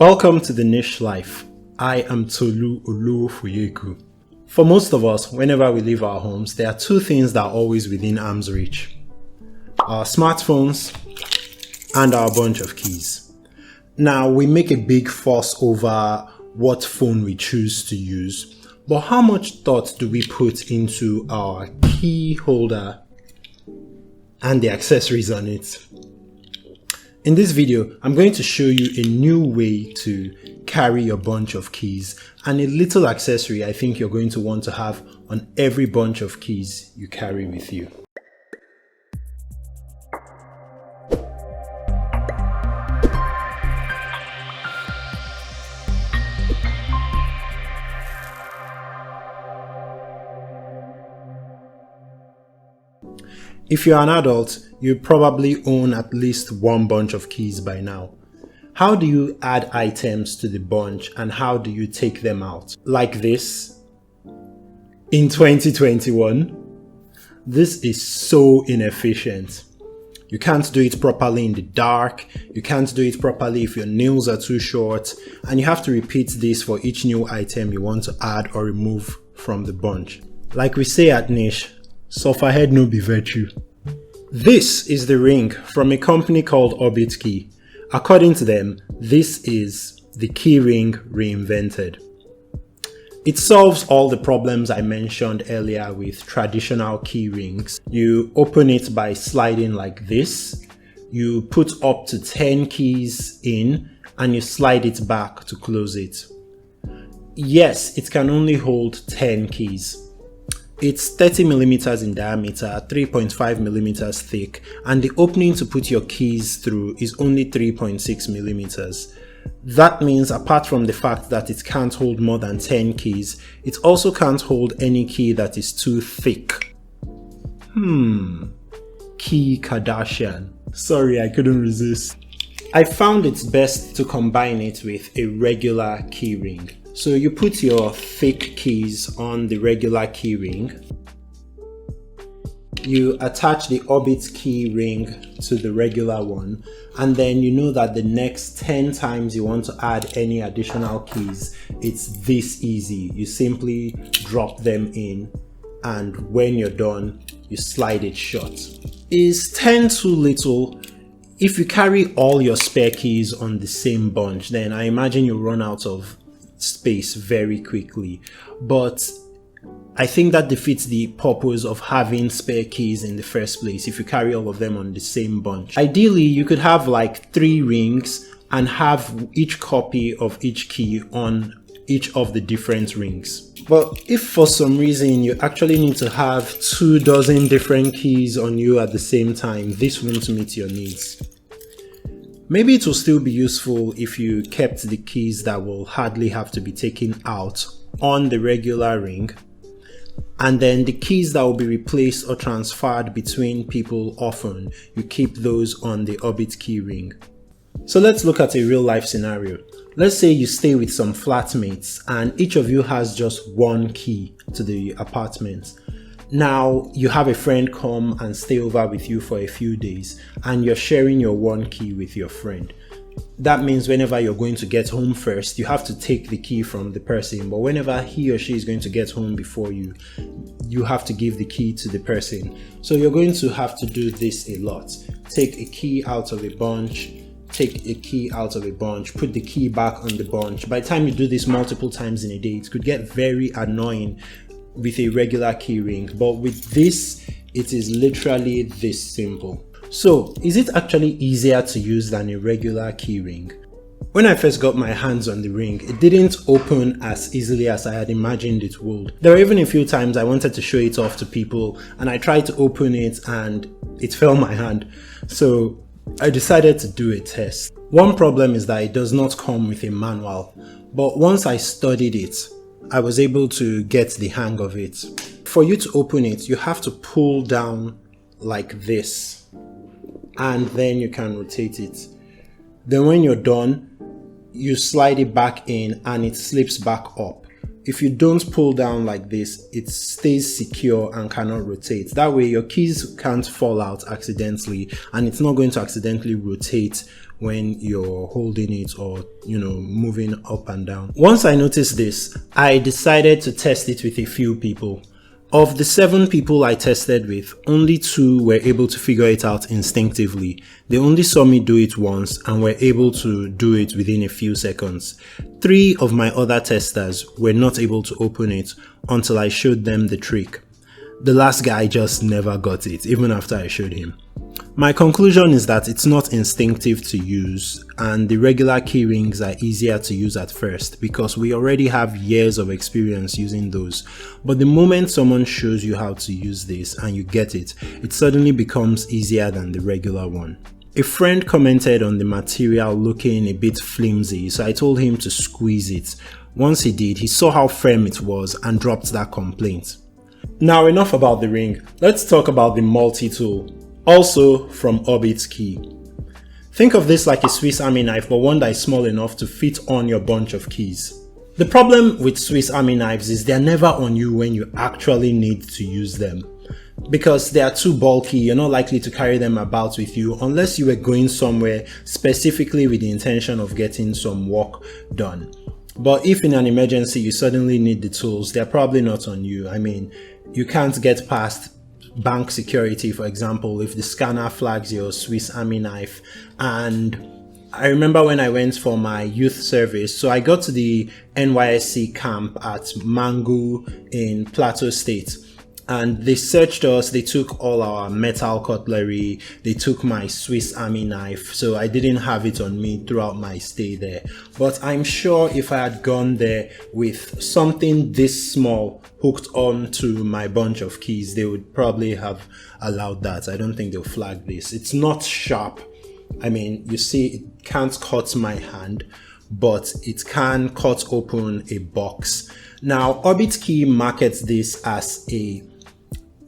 Welcome to the Niche Life. I am Tolu Olufoyeku. For most of us, whenever we leave our homes, there are two things that are always within arm's reach. Our smartphones and our bunch of keys. Now, we make a big fuss over what phone we choose to use, but how much thought do we put into our key holder and the accessories on it? In this video, I'm going to show you a new way to carry your bunch of keys and a little accessory I think you're going to want to have on every bunch of keys you carry with you. If you're an adult, you probably own at least one bunch of keys by now. How do you add items to the bunch and how do you take them out? Like this, in 2021, this is so inefficient. You can't do it properly in the dark, you can't do it properly if your nails are too short, and you have to repeat this for each new item you want to add or remove from the bunch. Like we say at Niche, sufferhead no be virtue. This is the ring from a company called OrbitKey. According to them, this is the key ring reinvented. It solves all the problems I mentioned earlier with traditional key rings. You open it by sliding like this. You put up to 10 keys in and you slide it back to close it. Yes, it can only hold 10 keys. It's 30 millimeters in diameter, 3.5 millimeters thick, and the opening to put your keys through is only 3.6 millimeters. That means apart from the fact that it can't hold more than 10 keys, it also can't hold any key that is too thick. Key Kardashian. Sorry, I couldn't resist. I found it's best to combine it with a regular key ring. So you put your thick keys on the regular key ring. You attach the OrbitKey ring to the regular one, and then you know that the next 10 times you want to add any additional keys, it's this easy. You simply drop them in, and when you're done, you slide it shut. Is 10 too little? If you carry all your spare keys on the same bunch, then I imagine you'll run out of space very quickly, but I think that defeats the purpose of having spare keys in the first place if you carry all of them on the same bunch. Ideally, you could have like 3 rings and have each copy of each key on each of the different rings. But if for some reason you actually need to have 24 different keys on you at the same time, this won't meet your needs. Maybe it will still be useful if you kept the keys that will hardly have to be taken out on the regular ring, and then the keys that will be replaced or transferred between people often, you keep those on the OrbitKey ring. So let's look at a real life scenario. Let's say you stay with some flatmates and each of you has just one key to the apartment. Now you have a friend come and stay over with you for a few days and you're sharing your one key with your friend. That means whenever you're going to get home first, you have to take the key from the person, but whenever he or she is going to get home before you, you have to give the key to the person. So you're going to have to do this a lot. Take a key out of a bunch, take a key out of a bunch, put the key back on the bunch. By the time you do this multiple times in a day, it could get very annoying with a regular key ring, but with this, it is literally this simple. So, is it actually easier to use than a regular key ring? When I first got my hands on the ring, it didn't open as easily as I had imagined it would. There were even a few times I wanted to show it off to people and I tried to open it and it fell my hand. So I decided to do a test. One problem is that it does not come with a manual, but once I studied it, I was able to get the hang of it. For you to open it, you have to pull down like this, and then you can rotate it. Then when you're done, you slide it back in and it slips back up. if you don't pull down like this, it stays secure and cannot rotate. That way your keys can't fall out accidentally, and it's not going to accidentally rotate when you're holding it or, you know, moving up and down. Once I noticed this, I decided to test it with a few people. Of the 7 people I tested with, only 2 were able to figure it out instinctively. They only saw me do it once and were able to do it within a few seconds. 3 of my other testers were not able to open it until I showed them the trick. The last guy just never got it, even after I showed him. My conclusion is that it's not instinctive to use, and the regular key rings are easier to use at first because we already have years of experience using those. But the moment someone shows you how to use this and you get it, it suddenly becomes easier than the regular one. A friend commented on the material looking a bit flimsy, so I told him to squeeze it. Once he did, he saw how firm it was and dropped that complaint. Now enough about the ring, let's talk about the Multitool. Also from OrbitKey. Think of this like a Swiss Army knife, but one that is small enough to fit on your bunch of keys. The problem with Swiss Army knives is they're never on you when you actually need to use them. Because they are too bulky, you're not likely to carry them about with you unless you were going somewhere specifically with the intention of getting some work done. But if in an emergency you suddenly need the tools, they're probably not on you. I mean, you can't get past bank security, for example, if the scanner flags your Swiss Army knife. And I remember when I went for my youth service, so I got to the NYSC camp at Mangu in Plateau State, and they searched us. They took all our metal cutlery, they took my Swiss Army knife, so I didn't have it on me throughout my stay there. But I'm sure if I had gone there with something this small hooked on to my bunch of keys, they would probably have allowed that. I don't think they'll flag this. It's not sharp. I mean, you see, it can't cut my hand, but it can cut open a box. Now, OrbitKey markets this as a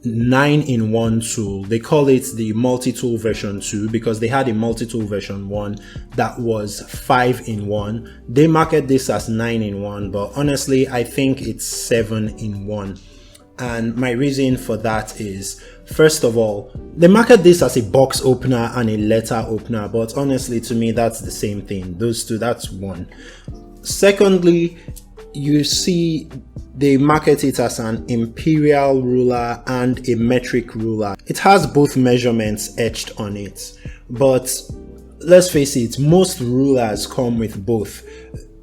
9-in-1 tool. They call it the Multitool version 2 because they had a Multitool version 1 that was 5-in-1. They market this as 9-in-1, but honestly I think it's 7-in-1. And my reason for that is, first of all, they market this as a box opener and a letter opener, but honestly to me that's the same thing. Those two, that's one. Secondly, you see they market it as an imperial ruler and a metric ruler. It has both measurements etched on it, but let's face it, most rulers come with both.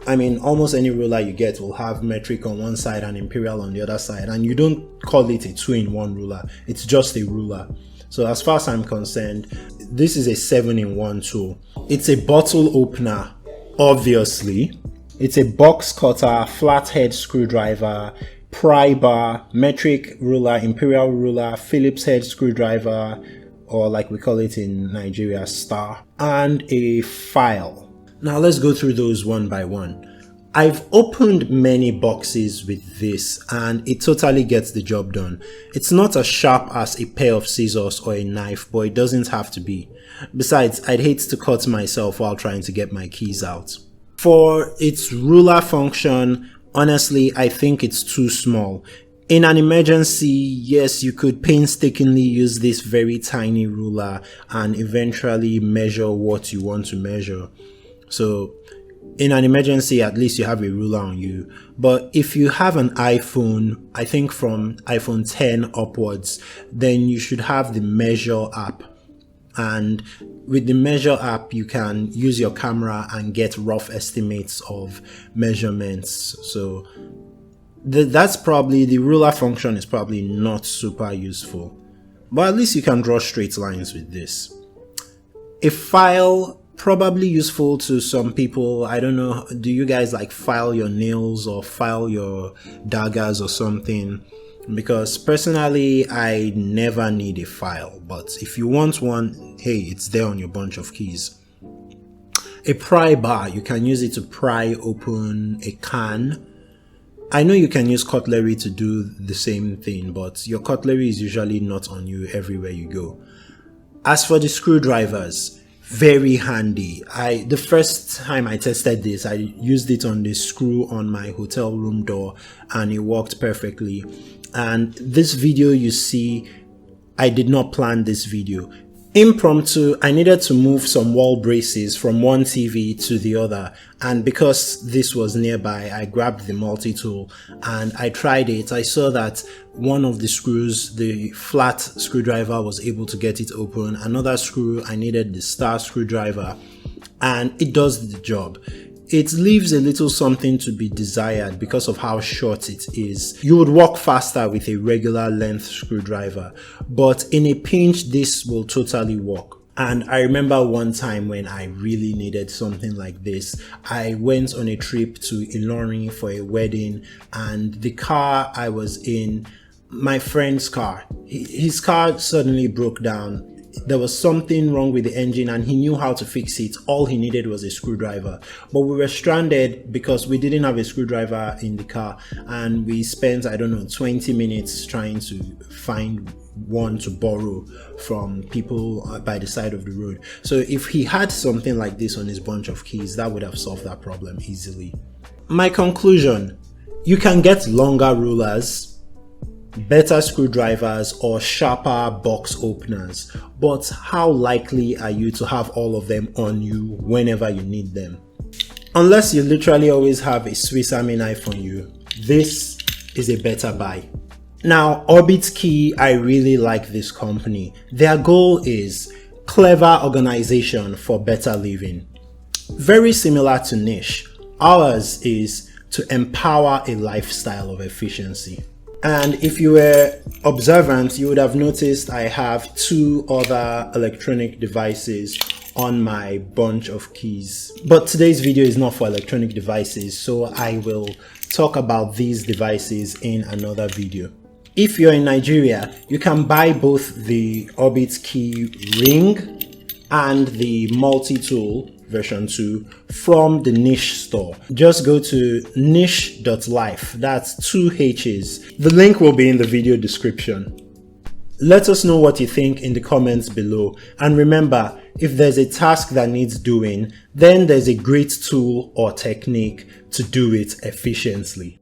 I mean, almost any ruler you get will have metric on one side and imperial on the other side, and you don't call it a 2-in-1 ruler, it's just a ruler. So as far as I'm concerned, this is a 7-in-1 tool. It's a bottle opener, obviously. It's a box cutter, flathead screwdriver, pry bar, metric ruler, imperial ruler, Phillips head screwdriver, or like we call it in Nigeria, star, and a file. Now let's go through those one by one. I've opened many boxes with this and it totally gets the job done. It's not as sharp as a pair of scissors or a knife, but it doesn't have to be. Besides, I'd hate to cut myself while trying to get my keys out. For its ruler function, honestly, I think it's too small. In an emergency, yes, you could painstakingly use this very tiny ruler and eventually measure what you want to measure. So in an emergency, at least you have a ruler on you. But if you have an iPhone, I think from iPhone 10 upwards, then you should have the Measure app. And with the Measure app, you can use your camera and get rough estimates of measurements. So that's probably, the ruler function is probably not super useful, but at least you can draw straight lines with this. A file, probably useful to some people. I don't know, do you guys like file your nails or file your daggers or something? Because personally, I never need a file, but if you want one, hey, it's there on your bunch of keys. A pry bar, you can use it to pry open a can. I know you can use cutlery to do the same thing, but your cutlery is usually not on you everywhere you go. As for the screwdrivers, very handy. The first time I tested this, I used it on the screw on my hotel room door and it worked perfectly. And this video you see, I did not plan this video. Impromptu, I needed to move some wall braces from one TV to the other, and because this was nearby, I grabbed the multi-tool and I tried it. I saw that one of the screws, the flat screwdriver, was able to get it open. Another screw, I needed the star screwdriver, and it does the job. It leaves a little something to be desired because of how short it is. You would work faster with a regular length screwdriver, but in a pinch, this will totally work. And I remember one time when I really needed something like this. I went on a trip to Ilorin for a wedding, and the car I was in, my friend's car, his car suddenly broke down. There was something wrong with the engine and he knew how to fix it. All he needed was a screwdriver. But we were stranded because we didn't have a screwdriver in the car, and we spent, I don't know, 20 minutes trying to find one to borrow from people by the side of the road. So if he had something like this on his bunch of keys, that would have solved that problem easily. My conclusion: you can get longer rulers, better screwdrivers, or sharper box openers, but how likely are you to have all of them on you whenever you need them? Unless you literally always have a Swiss Army knife on you, this is a better buy. Now, OrbitKey, I really like this company. Their goal is clever organization for better living. Very similar to Niche. Ours is to empower a lifestyle of efficiency. And if you were observant, you would have noticed I have two other electronic devices on my bunch of keys. But today's video is not for electronic devices, so I will talk about these devices in another video. If you're in Nigeria, you can buy both the OrbitKey Ring and the Multitool version 2 from the Niche store. Just go to niche.life. That's 2 H's. The link will be in the video description. Let us know what you think in the comments below. And remember, if there's a task that needs doing, then there's a great tool or technique to do it efficiently.